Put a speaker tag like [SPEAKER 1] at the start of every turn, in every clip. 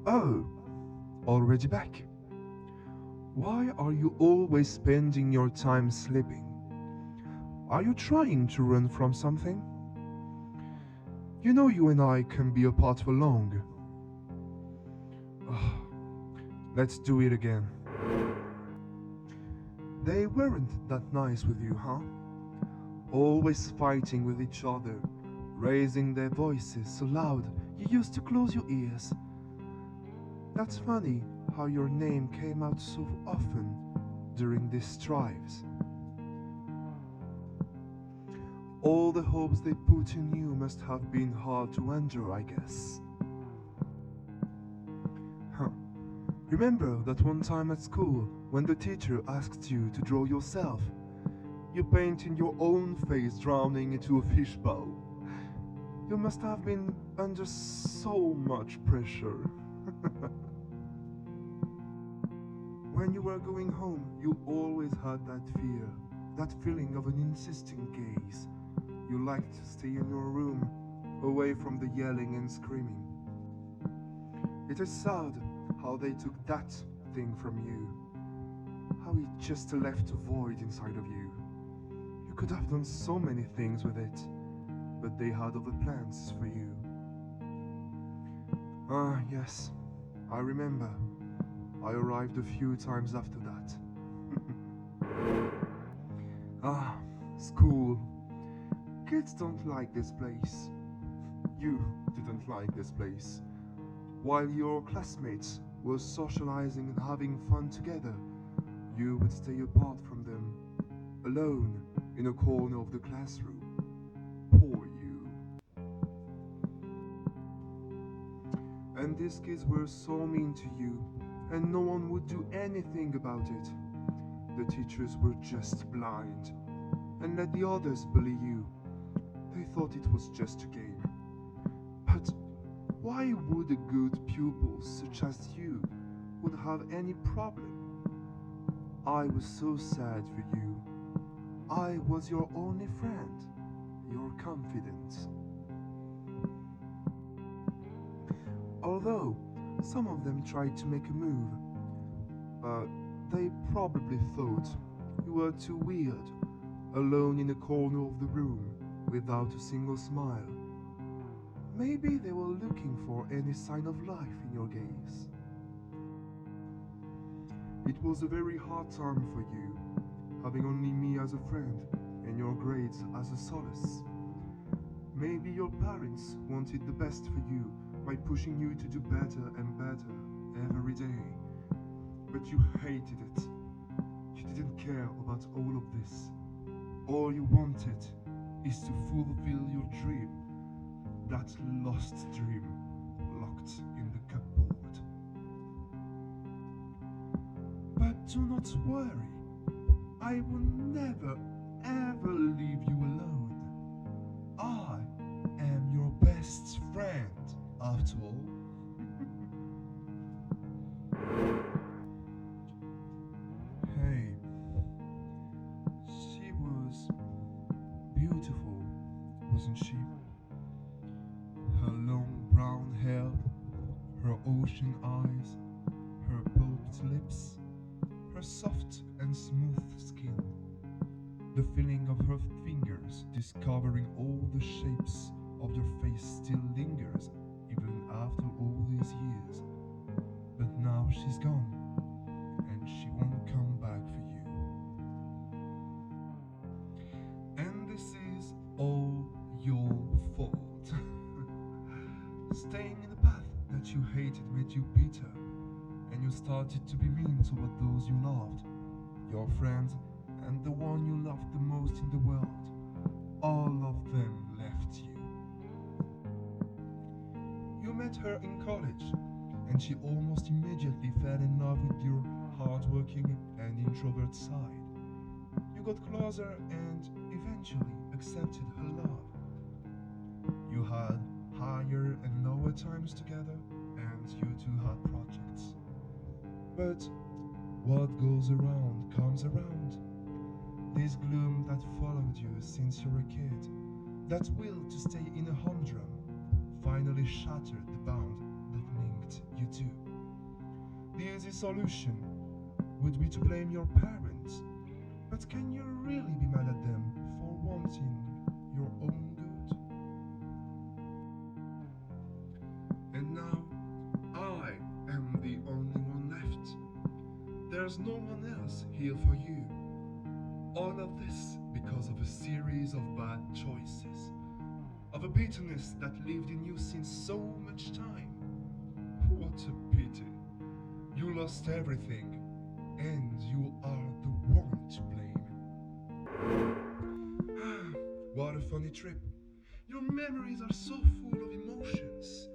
[SPEAKER 1] Oh, already back? Why are you always spending your time sleeping? Are you trying to run from something? You know you and I can be apart for long. Ugh, let's do it again. They weren't that nice with you, huh? Always fighting with each other, raising their voices so loud you used to close your ears. That's funny how your name came out so often during these strives. All the hopes they put in you must have been hard to endure, I guess. Huh. Remember that one time at school when the teacher asked you to draw yourself? You painted your own face drowning into a fishbowl. You must have been under so much pressure. When you were going home, you always had that fear, that feeling of an insisting gaze. You liked to stay in your room, away from the yelling and screaming. It is sad how they took that thing from you, how it just left a void inside of you. You could have done so many things with it, but they had other plans for you. Ah, yes, I remember. I arrived a few times after that. Ah, school. Kids don't like this place. You didn't like this place. While your classmates were socializing and having fun together, you would stay apart from them, alone in a corner of the classroom. Poor you. And these kids were so mean to you, and no one would do anything about it. The teachers were just blind and let the others bully you. They thought it was just a game. But why would a good pupil such as you would have any problem? I was so sad for you. I was your only friend, your confidant. Although some of them tried to make a move, but they probably thought you were too weird, alone in a corner of the room without a single smile. Maybe they were looking for any sign of life in your gaze. It was a very hard time for you, having only me as a friend and your grades as a solace. Maybe your parents wanted the best for you by pushing you to do better and better every day. But you hated it. You didn't care about all of this. All you wanted is to fulfill your dream, that lost dream locked in the cupboard. But do not worry, I will never ever leave you alone. I am your best friend, after all. Hey, she was beautiful, wasn't she? Her long brown hair, her ocean eyes, her pulped lips, her soft and smooth skin. The feeling of her fingers discovering all the shapes of your face still lingers even after all these years. But now she's gone, and she won't come back for you. And this is all your fault. Staying in the path that you hated made you bitter, and you started to be mean toward those you loved, your friends, and the one you loved the most in the world. All of them left you. You met her in college, and she almost immediately fell in love with your hardworking and introvert side. You got closer and eventually accepted her love. You had higher and lower times together, and you two had projects. But what goes around comes around. This gloom that followed you since you were a kid, that will to stay in a humdrum, finally shattered the bond that linked you two. easy solution would be to blame your parents. But can you really be mad at them for wanting your own good? And now, I am the only one left. There's no one else here for you. All of this because of a series of bad choices, of a bitterness that lived in you since so much time. What a pity. You lost everything, and you are the one to blame. What a funny trip. Your memories are so full of emotions,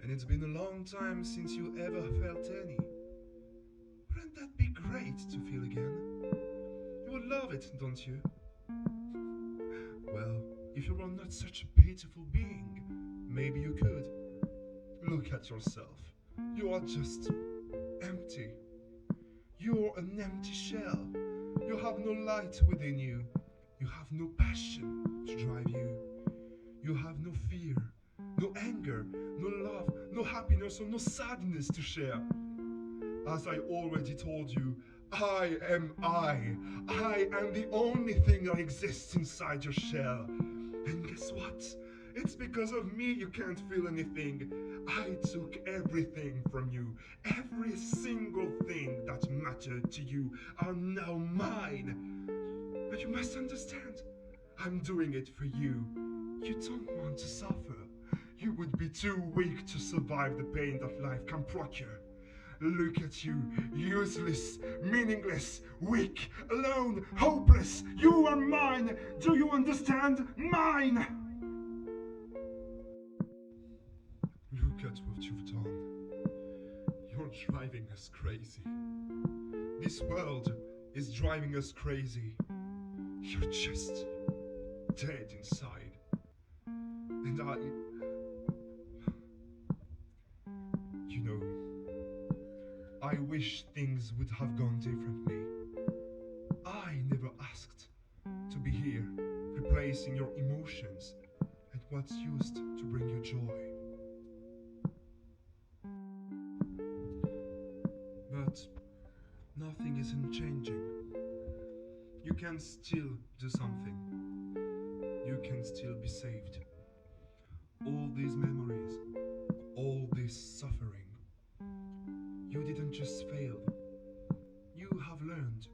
[SPEAKER 1] and it's been a long time since you ever felt any. Wouldn't that be great to feel again? You would love it, don't you? Well, if you were not such a pitiful being, maybe you could. Look at yourself. You are just empty. You're an empty shell. You have no light within you. You have no passion to drive you. You have no fear, no anger, no love, no happiness, or no sadness to share. As I already told you, I am I. I am the only thing that exists inside your shell. And guess what? It's because of me you can't feel anything. I took everything from you. Every single thing that mattered to you are now mine. But you must understand, I'm doing it for you. You don't want to suffer. You would be too weak to survive the pain that life can procure. Look at you, useless, meaningless, weak, alone, hopeless. You are mine. Do you understand? Mine. Look at what you've done. You're driving us crazy. This world is driving us crazy. You're just dead inside. And you know, I wish things would have gone differently. I never asked to be here, replacing your emotions and what's used to bring you joy. But nothing isn't changing. You can still do something. You can still be saved. All these memories, all this suffering, you didn't just fail. You have learned,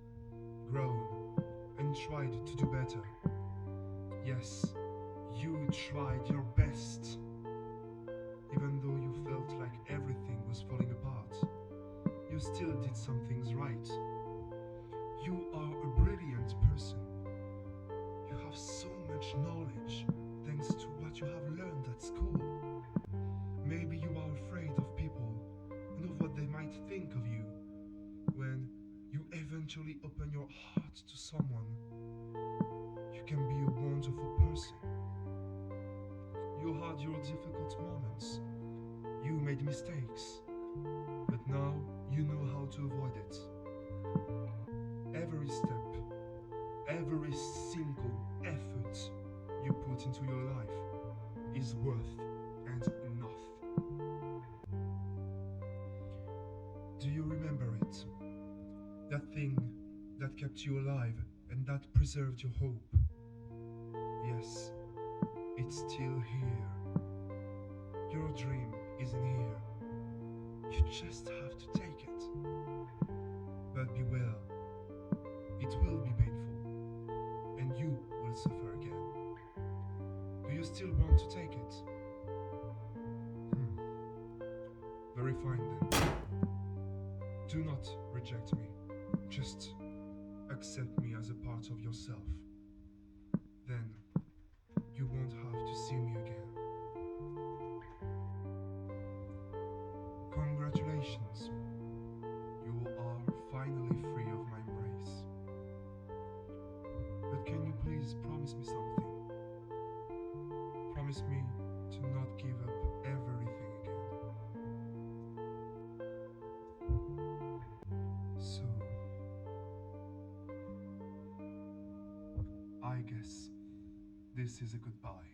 [SPEAKER 1] grown, and tried to do better. Yes, you tried your best. Even though you felt like everything was falling apart, you still did some things right. You are a brilliant person. You have so much knowledge thanks to what you have learned at school. Maybe you are afraid of people and of what they might think of you. When you eventually open your heart to someone, you can be a wonderful person. You had your difficult moments. You made mistakes. But now you know how to avoid it. Every step, every single effort you put into your life is worth and enough. Do you remember it? That thing that kept you alive and that preserved your hope? Yes, it's still here. Your dream is in here. You just have to take it. But beware, it will be painful, and you will suffer again. Do you still want to take it? Very fine then. Do not reject me. Just accept me as a part of yourself. Then you won't have to see me again. Congratulations. You are finally free of my embrace. But can you please promise me something? Promise me to not give up everything again. So, I guess this is a goodbye.